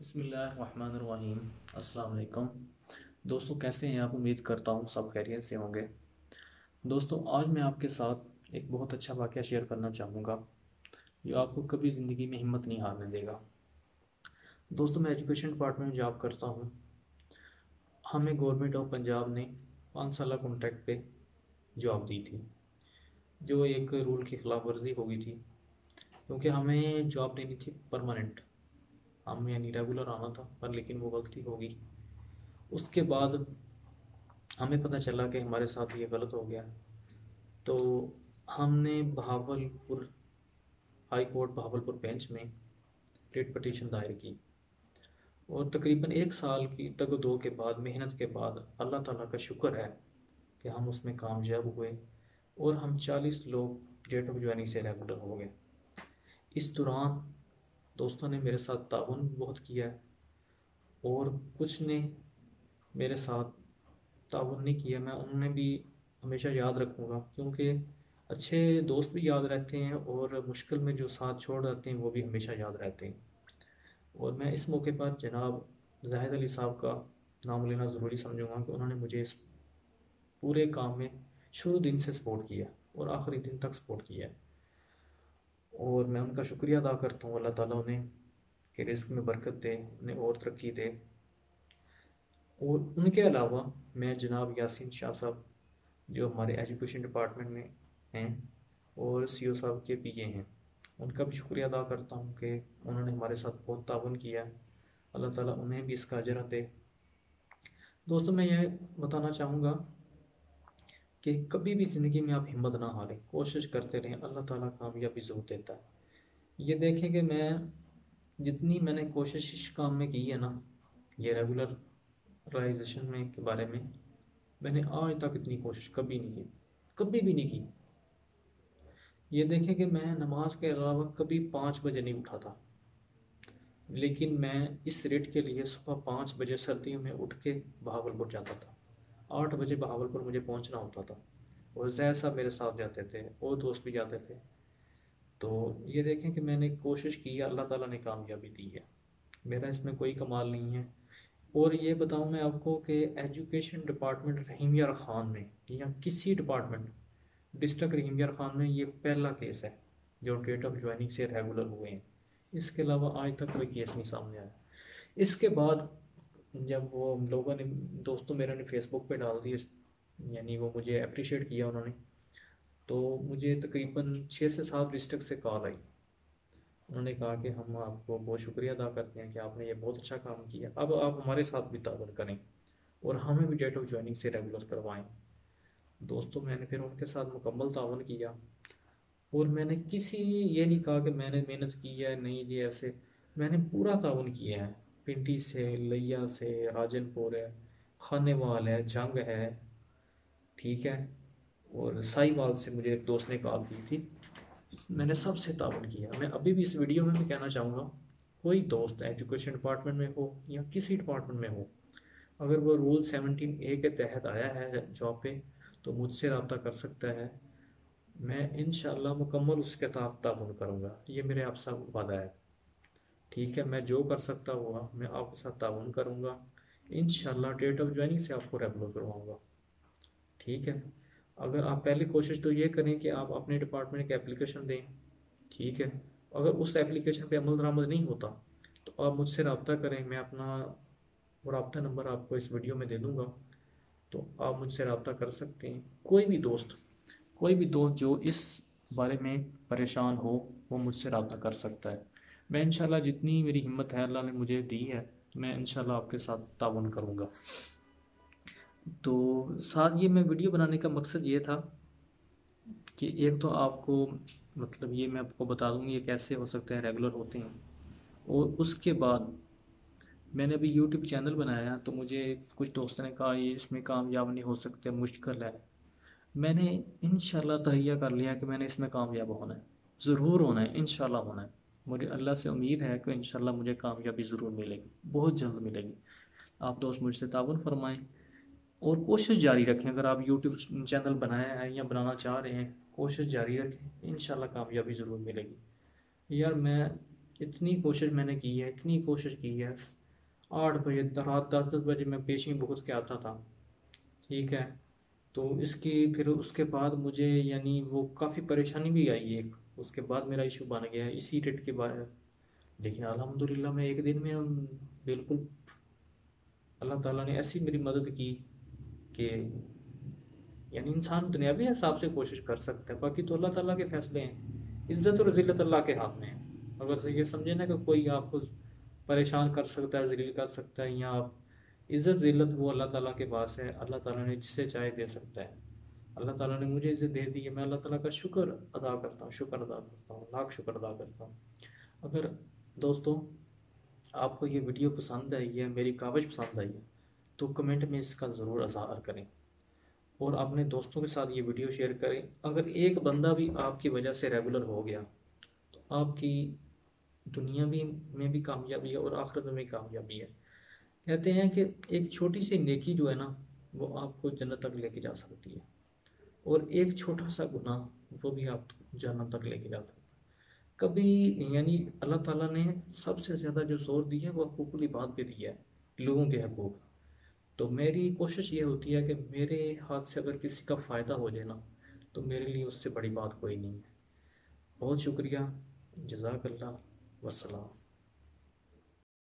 بسم اللہ الرحمن الرحیم۔ السلام علیکم دوستوں، کیسے ہیں آپ؟ امید کرتا ہوں سب خیریت سے ہوں گے۔ دوستوں، آج میں آپ کے ساتھ ایک بہت اچھا واقعہ شیئر کرنا چاہوں گا جو آپ کو کبھی زندگی میں ہمت نہیں ہارنے دے گا۔ دوستوں، میں ایجوکیشن ڈپارٹمنٹ میں جاب کرتا ہوں۔ ہمیں گورنمنٹ آف پنجاب نے 5 سالہ کانٹریکٹ پہ جاب دی تھی، جو ایک رول کی خلاف ورزی ہو گئی تھی، کیونکہ ہمیں جاب لینی تھی پرماننٹ، ہم یعنی ریگولر آنا تھا، پر لیکن وہ غلطی ہو گئی۔ اس کے بعد ہمیں پتہ چلا کہ ہمارے ساتھ یہ غلط ہو گیا، تو ہم نے بہاول پور ہائی کورٹ بہاول پور بینچ میں ریٹ پٹیشن دائر کی، اور تقریباً 1 سال کی تگ و دو کے بعد، محنت کے بعد، اللہ تعالیٰ کا شکر ہے کہ ہم اس میں کامیاب ہوئے، اور ہم 40 لوگ ڈیٹ آف جوائننگ سے ریگولر ہو گئے۔ اس دوران دوستوں نے میرے ساتھ تعاون بہت کیا ہے، اور کچھ نے میرے ساتھ تعاون نہیں کیا، میں انہیں بھی ہمیشہ یاد رکھوں گا، کیونکہ اچھے دوست بھی یاد رہتے ہیں، اور مشکل میں جو ساتھ چھوڑ جاتے ہیں وہ بھی ہمیشہ یاد رہتے ہیں۔ اور میں اس موقع پر جناب زاہد علی صاحب کا نام لینا ضروری سمجھوں گا کہ انہوں نے مجھے اس پورے کام میں شروع دن سے سپورٹ کیا اور آخری دن تک سپورٹ کیا، اور میں ان کا شکریہ ادا کرتا ہوں۔ اللہ تعالیٰ انہیں کہ رزق میں برکت دے، انہیں اور ترقی دے۔ اور ان کے علاوہ میں جناب یاسین شاہ صاحب، جو ہمارے ایجوکیشن ڈپارٹمنٹ میں ہیں اور سی او صاحب کے پی اے ہیں، ان کا بھی شکریہ ادا کرتا ہوں کہ انہوں نے ہمارے ساتھ بہت تعاون کیا ہے۔ اللہ تعالیٰ انہیں بھی اس کا اجر دے۔ دوستوں، میں یہ بتانا چاہوں گا کہ کبھی بھی زندگی میں آپ ہمت نہ ہاریں، کوشش کرتے رہیں، اللہ تعالیٰ کامیابی ضرور دیتا ہے۔ یہ دیکھیں کہ جتنی میں نے کوشش اس کام میں کی ہے نا، یہ ریگولرائزیشن میں کے بارے میں نے آج تک اتنی کوشش کبھی نہیں کی، کبھی بھی نہیں کی۔ یہ دیکھیں کہ میں نماز کے علاوہ کبھی 5 بجے نہیں اٹھا تھا، لیکن میں اس ریٹ کے لیے صبح 5 بجے سردیوں میں اٹھ کے بہاول پور جاتا تھا۔ 8 بجے بہاول پور مجھے پہنچنا ہوتا تھا، اور زید صاحب میرے ساتھ جاتے تھے، اور دوست بھی جاتے تھے۔ تو یہ دیکھیں کہ میں نے کوشش کی ہے، اللہ تعالیٰ نے کامیابی دی ہے، میرا اس میں کوئی کمال نہیں ہے۔ اور یہ بتاؤں میں آپ کو کہ ایجوکیشن ڈپارٹمنٹ رحیم یار خان میں، یا کسی ڈپارٹمنٹ ڈسٹرکٹ رحیم یار خان میں، یہ پہلا کیس ہے جو ڈیٹ آف جوائننگ سے ریگولر ہوئے ہیں۔ اس کے علاوہ آج تک کوئی کیس نہیں سامنے آیا۔ اس کے بعد جب وہ لوگوں نے، دوستوں میرے نے فیس بک پہ ڈال دی، یعنی وہ مجھے اپریشیٹ کیا انہوں نے، تو مجھے تقریباً 6 سے 7 ڈسٹرکٹ سے کال آئی۔ انہوں نے کہا کہ ہم آپ کو بہت شکریہ ادا کرتے ہیں کہ آپ نے یہ بہت اچھا کام کیا، اب آپ ہمارے ساتھ بھی تعاون کریں اور ہمیں بھی ڈیٹ آف جوائننگ سے ریگولر کروائیں۔ دوستوں، میں نے پھر ان کے ساتھ مکمل تعاون کیا، اور میں نے یہ نہیں کہا کہ میں نے محنت کی ہے، نہیں جی ایسے، میں نے پورا تعاون کیا ہے۔ پنڈی سے، لیا سے، راجن پور ہے، خانے وال ہے، جنگ ہے، ٹھیک ہے، اور سائی وال سے مجھے ایک دوست نے کال کی تھی، میں نے سب سے تعاون کیا۔ میں ابھی بھی اس ویڈیو میں بھی کہنا چاہوں گا، کوئی دوست ایجوکیشن ڈپارٹمنٹ میں ہو یا کسی ڈپارٹمنٹ میں ہو، اگر وہ رول 17A کے تحت آیا ہے جاب پہ، تو مجھ سے رابطہ کر سکتا ہے، میں انشاءاللہ مکمل اس کے ساتھ تعاون کروں گا، یہ میرے آپ سے وعدہ ہے، ٹھیک ہے۔ میں جو کر سکتا ہوا میں آپ کے ساتھ تعاون کروں گا، انشاءاللہ ڈیٹ آف جوائننگ سے آپ کو ریگولر کرواؤں گا، ٹھیک ہے۔ اگر آپ پہلی کوشش تو یہ کریں کہ آپ اپنے ڈپارٹمنٹ کی اپلیکیشن دیں، ٹھیک ہے۔ اگر اس ایپلیکیشن پہ عمل درآمد نہیں ہوتا تو آپ مجھ سے رابطہ کریں، میں اپنا رابطہ نمبر آپ کو اس ویڈیو میں دے دوں گا، تو آپ مجھ سے رابطہ کر سکتے ہیں۔ کوئی بھی دوست جو اس بارے میں پریشان ہو، وہ مجھ سے رابطہ کر سکتا ہے۔ میں انشاءاللہ جتنی میری ہمت ہے، اللہ نے مجھے دی ہے، میں انشاءاللہ آپ کے ساتھ تعاون کروں گا۔ تو ساتھ یہ میں ویڈیو بنانے کا مقصد یہ تھا کہ ایک تو آپ کو مطلب یہ میں آپ کو بتا دوں یہ کیسے ہو سکتا ہے ریگولر ہوتے ہیں، اور اس کے بعد میں نے ابھی یوٹیوب چینل بنایا، تو مجھے کچھ دوستوں نے کہا یہ اس میں کامیاب نہیں ہو سکتے، مشکل ہے۔ میں نے انشاءاللہ تہیہ کر لیا کہ میں نے اس میں کامیاب ہونا ہے، ضرور ہونا ہے، انشاءاللہ ہونا ہے۔ مجھے اللہ سے امید ہے کہ انشاءاللہ مجھے کامیابی ضرور ملے گی، بہت جلد ملے گی۔ آپ دوست مجھ سے تعاون فرمائیں اور کوشش جاری رکھیں۔ اگر آپ یوٹیوب چینل بنایا ہے یا بنانا چاہ رہے ہیں، کوشش جاری رکھیں، انشاءاللہ کامیابی ضرور ملے گی۔ یار میں اتنی کوشش میں نے کی ہے، اتنی کوشش کی ہے، 8 بجے رات 10 10 بجے میں پیشی بھگت کے آتا تھا، ٹھیک ہے؟ تو اس کی پھر اس کے بعد مجھے یعنی وہ کافی پریشانی بھی آئی ایک، اس کے بعد میرا ایشو بن گیا اسی ریٹ کے بعد، لیکن الحمدللہ میں ایک دن میں بالکل اللہ تعالیٰ نے ایسی میری مدد کی کہ یعنی انسان دنیاوی حساب سے کوشش کر سکتا ہے، باقی تو اللہ تعالیٰ کے فیصلے ہیں، عزت اور ذلت اللہ کے ہاتھ میں ہے۔ اگر سے یہ سمجھے نا کہ کوئی آپ کو پریشان کر سکتا ہے، ذلیل کر سکتا ہے، یا آپ عزت ذلت وہ اللہ تعالیٰ کے پاس ہے، اللہ تعالیٰ نے جسے چاہے دے سکتا ہے۔ اللہ تعالیٰ نے مجھے عزت دے دی ہے، میں اللہ تعالیٰ کا شکر ادا کرتا ہوں، شکر ادا کرتا ہوں، لاکھ شکر ادا کرتا ہوں۔ اگر دوستوں آپ کو یہ ویڈیو پسند آئی ہے، میری کاوش پسند آئی ہے، تو کمنٹ میں اس کا ضرور اظہار کریں، اور اپنے دوستوں کے ساتھ یہ ویڈیو شیئر کریں۔ اگر ایک بندہ بھی آپ کی وجہ سے ریگولر ہو گیا تو آپ کی دنیا میں بھی کامیابی ہے اور آخرت میں بھی کامیابی ہے۔ کہتے ہیں کہ ایک چھوٹی سی نیکی جو ہے نا، وہ آپ کو جنت تک لے کے جا سکتی ہے، اور ایک چھوٹا سا گناہ وہ بھی آپ کو جہنم تک لے کے جا سکتا ہے۔ کبھی یعنی اللہ تعالیٰ نے سب سے زیادہ جو زور دی ہے وہ حقوق العباد پہ دیا ہے، لوگوں کے حقوق۔ تو میری کوشش یہ ہوتی ہے کہ میرے ہاتھ سے اگر کسی کا فائدہ ہو جائے نا، تو میرے لیے اس سے بڑی بات کوئی نہیں ہے۔ بہت شکریہ، جزاک اللہ، والسلام۔